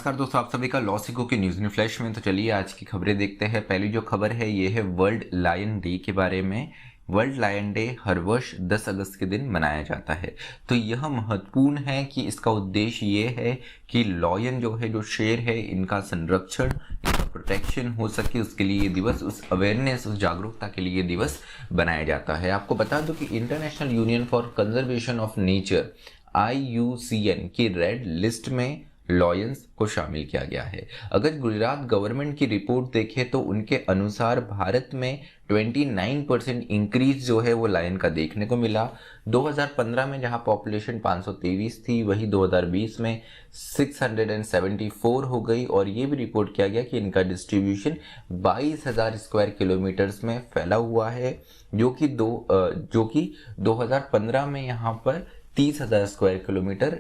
नमस्कार दोस्तों, आप सभी का लॉ सिको के न्यूज इन फ्लैश में। तो चलिए आज की खबरें देखते हैं। पहली जो खबर है ये है वर्ल्ड लायन डे के बारे में। वर्ल्ड लायन डे हर वर्ष 10 अगस्त के दिन मनाया जाता है। तो यह महत्वपूर्ण है कि इसका उद्देश्य ये है कि लॉयन जो है, जो शेर है, इनका संरक्षण, इनका प्रोटेक्शन हो सके, उसके लिए ये दिवस, उस अवेयरनेस, उस जागरूकता के लिए ये दिवस बनाया जाता है। आपको बता दूं कि international union for conservation of nature IUCN की रेड लिस्ट में लॉयंस को शामिल किया गया है। अगर गुजरात गवर्नमेंट की रिपोर्ट देखें तो उनके अनुसार भारत में 29% इंक्रीज जो है वो लायन का देखने को मिला। 2015 में जहां पॉपुलेशन 523 थी, वही 2020 में 674 हो गई। और ये भी रिपोर्ट किया गया कि इनका डिस्ट्रीब्यूशन 22,000 स्क्वायर किलोमीटर्स में फैला हुआ है, जो कि 2015 में यहाँ पर 30,000 स्क्वायर किलोमीटर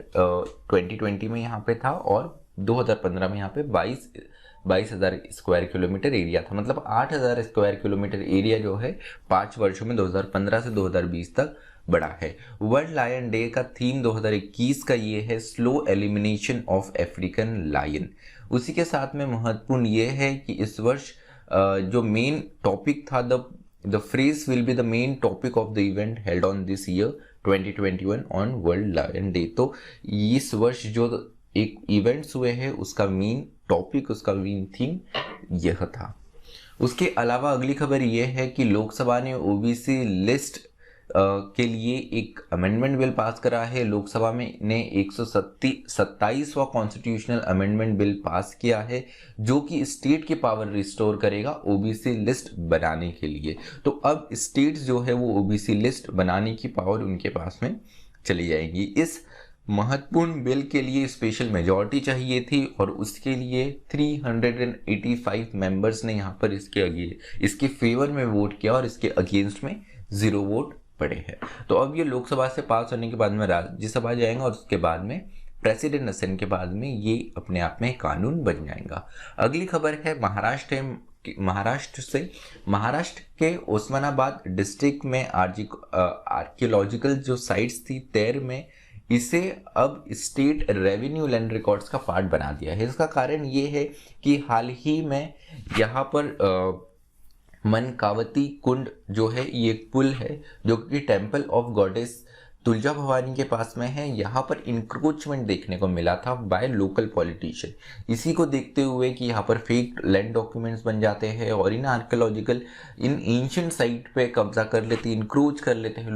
2020 में यहाँ पे था, और 2015 में यहाँ पे 22,000 स्क्वायर किलोमीटर एरिया था। मतलब 8,000 स्क्वायर किलोमीटर एरिया जो है 5 वर्षों में 2015 से 2020 तक बढ़ा है। वर्ल्ड लायन डे का थीम 2021 का ये है slow elimination of African lion. उसी के साथ में महत्वपूर्ण ये है कि इस वर्ष जो मेन टॉपिक था, the phrase will be the main topic of the event held on this year 2021 on world lion day. तो इस वर्ष जो एक इवेंट्स हुए हैं उसका मेन टॉपिक, उसका मेन थीम यह था। उसके अलावा अगली खबर यह है कि लोकसभा ने ओबीसी लिस्ट के लिए एक अमेंडमेंट बिल पास करा है। लोकसभा में ने 127वां कॉन्स्टिट्यूशनल अमेंडमेंट बिल पास किया है, जो कि स्टेट की पावर रिस्टोर करेगा ओबीसी लिस्ट बनाने के लिए। तो अब स्टेट्स जो है वो ओबीसी लिस्ट बनाने की पावर उनके पास में चली जाएंगी। इस महत्वपूर्ण बिल के लिए स्पेशल मेजॉरिटी चाहिए थी, और उसके लिए 385 मेंबर्स ने यहाँ पर इसके फेवर में वोट किया, और इसके अगेंस्ट में 0 वोट पड़े हैं। तो अब ये लोकसभा से पास होने के बाद में राज्यसभा जाएगा, और उसके बाद में प्रेसिडेंट असेंट के बाद में ये अपने आप में कानून बन जाएगा। अगली खबर है महाराष्ट्र के ओस्मानाबाद डिस्ट्रिक्ट में आर्कियोलॉजिकल जो साइट्स थी तेर में, इसे अब स्टेट रेवेन्यू लैंड रिकॉर्ड्स का पार्ट बना दिया है। इसका कारण ये है कि हाल ही में यहाँ पर मनकावती कुंड जो है, ये एक पुल है जो कि temple of goddess Tulja Bhavani के पास में है। यहाँ पर इंक्रोचमेंट देखने को मिला था बाय लोकल पॉलिटिशियन। इसी को देखते हुए कि यहाँ पर फेक लैंड डॉक्यूमेंट्स बन जाते हैं और इन एंशिएंट साइट पे कब्जा कर लेते, इंक्रोच कर लेते हैं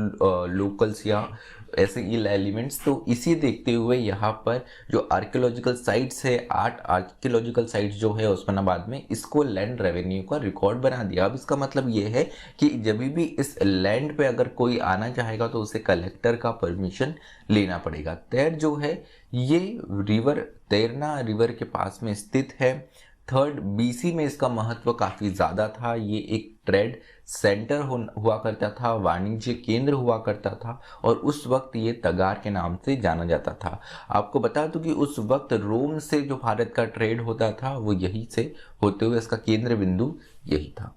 लोकल्स या ऐसे इल एलिमेंट्स। तो इसी देखते हुए यहाँ पर जो आर्कियोलॉजिकल साइट्स है, 8 आर्कियोलॉजिकल साइट्स जो है उस्मानाबाद में, इसको लैंड रेवेन्यू का रिकॉर्ड बना दिया। अब इसका मतलब ये है कि जब भी इस लैंड पे अगर कोई आना चाहेगा तो उसे कलेक्टर का परमिशन लेना पड़ेगा। तैर जो है ये तैरना रिवर के पास में स्थित है। 3rd BC में इसका महत्व काफ़ी ज़्यादा था। ये एक ट्रेड सेंटर हुआ करता था, वाणिज्य केंद्र हुआ करता था, और उस वक्त ये तगार के नाम से जाना जाता था। आपको बता दूं कि उस वक्त रोम से जो भारत का ट्रेड होता था वो यहीं से होते हुए इसका केंद्र बिंदु यही था।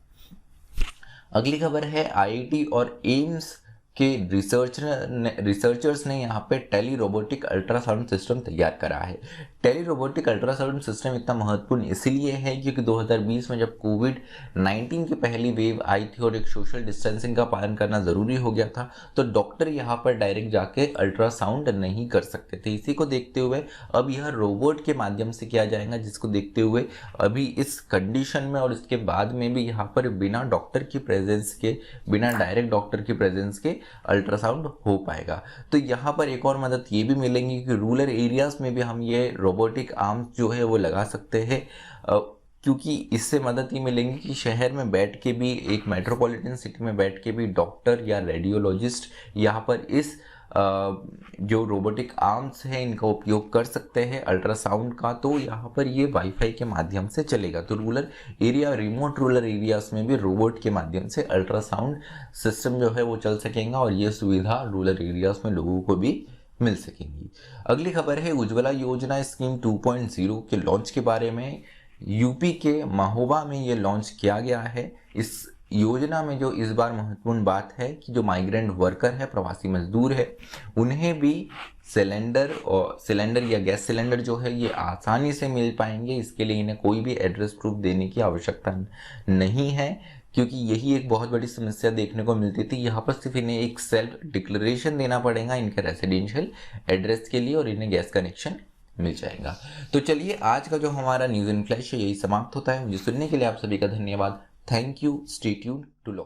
अगली खबर है IIT और एम्स के रिसर्चर्स ने यहाँ पे टेली रोबोटिक अल्ट्रासाउंड सिस्टम तैयार करा है। टेली रोबोटिक अल्ट्रासाउंड सिस्टम इतना महत्वपूर्ण इसलिए है क्योंकि 2020 में जब कोविड-19 की पहली वेव आई थी और एक सोशल डिस्टेंसिंग का पालन करना ज़रूरी हो गया था, तो डॉक्टर यहाँ पर डायरेक्ट जाके अल्ट्रासाउंड नहीं कर सकते थे। इसी को देखते हुए अब यह रोबोट के माध्यम से किया जाएगा, जिसको देखते हुए अभी इस कंडीशन में और इसके बाद में भी यहाँ पर बिना डॉक्टर की प्रेजेंस के, बिना डायरेक्ट डॉक्टर की प्रेजेंस के अल्ट्रासाउंड हो पाएगा। तो यहाँ पर एक और मदद ये भी मिलेंगी कि रूरल एरियाज में भी हम ये रोबोटिक आर्म्स जो है वो लगा सकते हैं, क्योंकि इससे मदद ये मिलेंगी कि शहर में बैठ के भी, एक मेट्रोपॉलिटन सिटी में बैठ के भी डॉक्टर या रेडियोलॉजिस्ट यहाँ पर इस जो रोबोटिक आर्म्स हैं इनका उपयोग कर सकते हैं अल्ट्रासाउंड का। तो यहाँ पर ये वाईफाई के माध्यम से चलेगा। तो रिमोट रूरल एरियाज में भी रोबोट के माध्यम से अल्ट्रासाउंड सिस्टम जो है वो चल सकेगा, और ये सुविधा रूरल एरियाज में लोगों को भी मिल सकेंगी। अगली खबर है उज्ज्वला योजना स्कीम 2.0 के लॉन्च के बारे में। यूपी के महोबा में ये लॉन्च किया गया है। इस योजना में जो इस बार महत्वपूर्ण बात है कि जो माइग्रेंट वर्कर है, प्रवासी मजदूर है, उन्हें भी सिलेंडर या गैस सिलेंडर जो है ये आसानी से मिल पाएंगे। इसके लिए इन्हें कोई भी एड्रेस प्रूफ देने की आवश्यकता नहीं है, क्योंकि यही एक बहुत बड़ी समस्या देखने को मिलती थी। यहाँ पर सिर्फ इन्हें एक सेल्फ डिक्लेरेशन देना पड़ेगा इनके रेसिडेंशियल एड्रेस के लिए और इन्हें गैस कनेक्शन मिल जाएगा। तो चलिए, आज का जो हमारा न्यूज़ इन फ्लैश है यही समाप्त होता है। मुझे सुनने के लिए आप सभी का धन्यवाद। Thank you. Stay tuned to law.